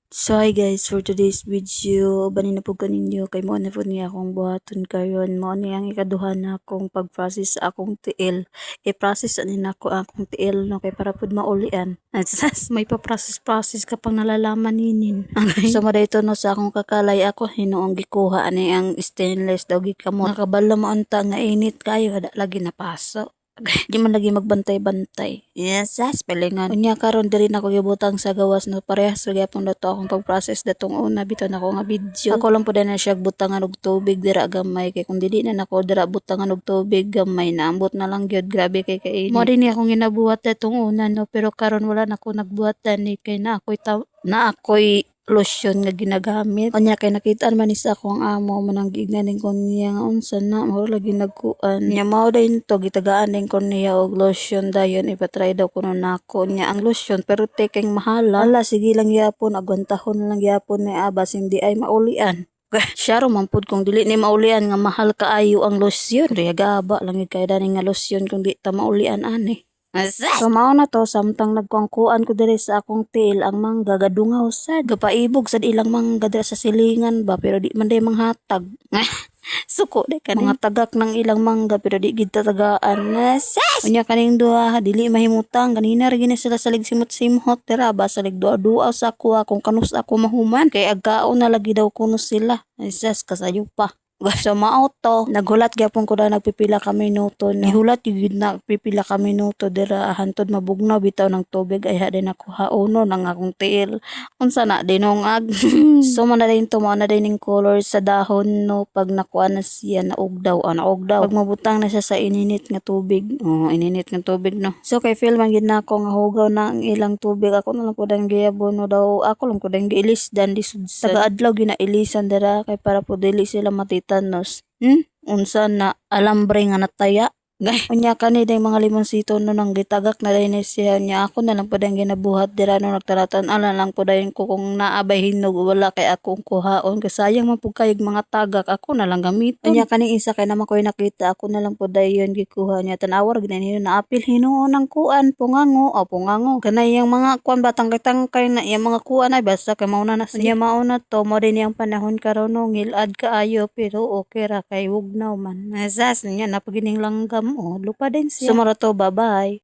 So hi guys, for today's video, banin na po kaninyo kay mo na po niya akong buhaton karon mo ni ang ikaduha na akong pag-process sa akong tiil. I-process ani na ako akong tiil no kay para pud maulian. At sas may pa-process ka pang nalalaman ninin. Okay. So ito no sa akong kakalay ako hinuong gikuha ani ang stainless daw gikamot. Nakabala mo anta nga init kayo kada lagi napaso. Di man lagi magbantay-bantay. Yes, pelingan. Unya karon diri na ko gibutang sa gawas no parehas ra gyapon dato akong pag-process datong una biton ako nga video. Ako lang pud na siya butangan og tubig dira gamay kay kung dili na nako dira butangan og tubig gamay na ambot na lang gyud grabe kay kainit. Mo din akong ginabuhat datong una no pero karon wala na ko nagbuhatan ni kay na ako'y lotion nga ginagamit. Anya kay nakita man isa akong amo manang gignaning ko niya nga unsa na mao lagi nagkuan. Nya mao dayon to gitagaan din ko niya og lotion dayon ipatry daw kuno nako niya ang lotion pero tekeng mahala. Ala sige lang gyapon agwantahon lang gyapon ni abas hindi ay maulian. Siya ro man pud kung dili ni maulian nga mahal kaayo ang lotion. Riyagaba lang kay dani nga lotion kung di ta maulian ani. So mao na to samtang nagkuangkuan ko diri sa akong tiil ang mangga gadungaw sad gapaibog sad ilang mangga diri sa silingan ba pero di man day manghatag. Suko de kaning mga tagak ng ilang mangga pero di gid tagaan. Unya kaning duha dili mahimutang ganina ra gini sila salig simot-simot dira ba salig duha-duha sa kuha kung kanus ako mahuman kay agkaon na lagi daw kuno sila. Sas kasayo pa. So mao to naghulat gyapon ko daw nagpipila ka minuto nihulat gyud na pipila ka minuto dira hantod mabugnaw bitaw ng tubig ay hadin ako haono nang akong tiil unsa na dinongag. So man na din to mao na din ning color sa dahon no pag nakuha na siya naugdaw pag mabutang na siya sa ininit nga tubig ininit nga tubig no. So kay feel man gid na ako nga hugaw na ang ilang tubig ako na lang pud ang giyabon no daw ako lang pud ang giilisdan lisod taga adlaw ginailisan dira kay para pud dili sila matitanos. Unsa na alambre nga nataya. Unya kani day mga limonsito no nang gitagak na din siya niya ako na lang pud ang ginabuhat dira no nagtaratan ala lang pud dayon ko kung naabay hinog wala kay akong kuhaon kay sayang man pud kayog mga tagak ako na lang gamiton. Unya kani isa kay naman ko'y nakita ako na lang pud dayon gikuha niya tanawar gid niya na apil hinuon ang kuan pungango kanay yang mga kuan batang tangkay na yang mga kuan ay basta kay mauna na siya mauna to mo din yang panahon karon no ngilad kaayo pero okay ra kay hugnaw man. Nasas niya napagining langgam lupa din siya. Sumara to bye bye.